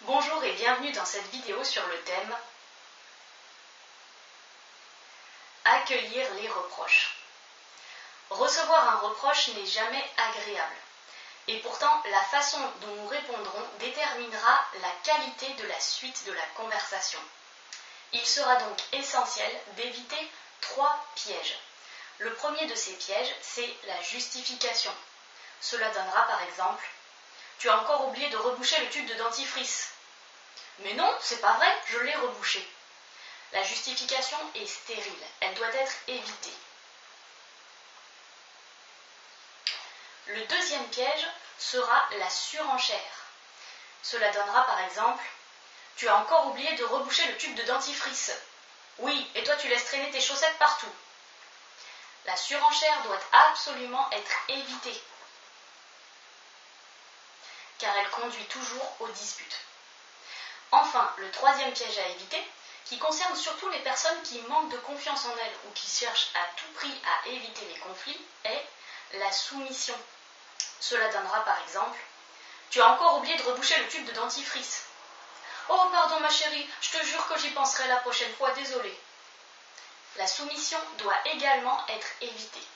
Bonjour et bienvenue dans cette vidéo sur le thème Accueillir les reproches. Recevoir un reproche n'est jamais agréable. Et pourtant, la façon dont nous répondrons déterminera la qualité de la suite de la conversation. Il sera donc essentiel d'éviter 3 pièges. Le premier de ces pièges, c'est la justification. Cela donnera par exemple « Tu as encore oublié de reboucher le tube de dentifrice ». « Mais non, c'est pas vrai, je l'ai rebouché ». La justification est stérile, elle doit être évitée. Le deuxième piège sera la surenchère. Cela donnera par exemple « Tu as encore oublié de reboucher le tube de dentifrice ». « Oui, et toi tu laisses traîner tes chaussettes partout ». La surenchère doit absolument être évitée, car elle conduit toujours aux disputes. Enfin, le troisième piège à éviter, qui concerne surtout les personnes qui manquent de confiance en elles ou qui cherchent à tout prix à éviter les conflits, est la soumission. Cela donnera par exemple « Tu as encore oublié de reboucher le tube de dentifrice ». « Oh, pardon ma chérie, je te jure que j'y penserai la prochaine fois, désolée ». La soumission doit également être évitée.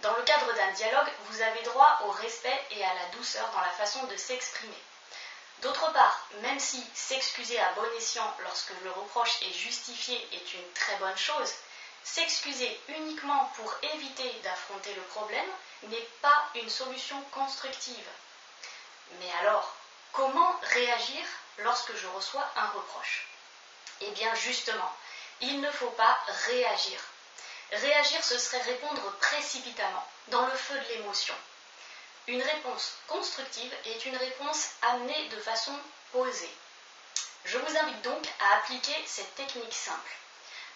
Dans le cadre d'un dialogue, vous avez droit au respect et à la douceur dans la façon de s'exprimer. D'autre part, même si s'excuser à bon escient lorsque le reproche est justifié est une très bonne chose, s'excuser uniquement pour éviter d'affronter le problème n'est pas une solution constructive. Mais alors, comment réagir lorsque je reçois un reproche ? Eh bien justement, il ne faut pas réagir. Réagir, ce serait répondre précipitamment, dans le feu de l'émotion. Une réponse constructive est une réponse amenée de façon posée. Je vous invite donc à appliquer cette technique simple.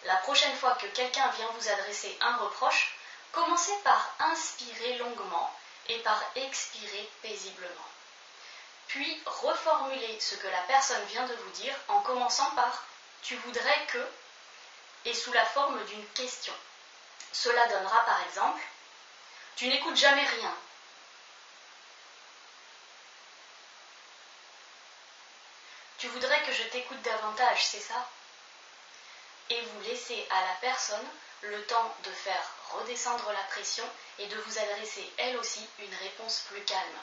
La prochaine fois que quelqu'un vient vous adresser un reproche, commencez par inspirer longuement et par expirer paisiblement. Puis reformulez ce que la personne vient de vous dire en commençant par « tu voudrais que » et sous la forme d'une question. Cela donnera par exemple « Tu n'écoutes jamais rien ». Tu voudrais que je t'écoute davantage, c'est ça ? Et vous laissez à la personne le temps de faire redescendre la pression et de vous adresser elle aussi une réponse plus calme.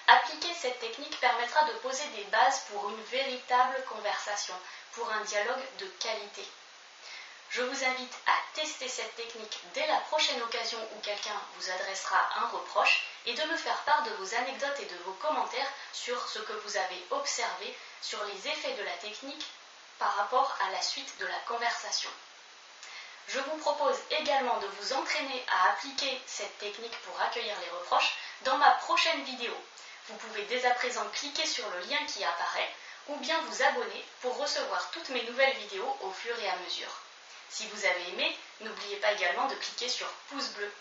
Appliquer cette technique permettra de poser des bases pour une véritable conversation, pour un dialogue de qualité. Je vous invite à tester cette technique dès la prochaine occasion où quelqu'un vous adressera un reproche et de me faire part de vos anecdotes et de vos commentaires sur ce que vous avez observé, sur les effets de la technique par rapport à la suite de la conversation. Je vous propose également de vous entraîner à appliquer cette technique pour accueillir les reproches dans ma prochaine vidéo. Vous pouvez dès à présent cliquer sur le lien qui apparaît ou bien vous abonner pour recevoir toutes mes nouvelles vidéos au fur et à mesure. Si vous avez aimé, n'oubliez pas également de cliquer sur pouce bleu.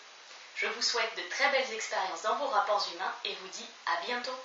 Je vous souhaite de très belles expériences dans vos rapports humains et vous dis à bientôt.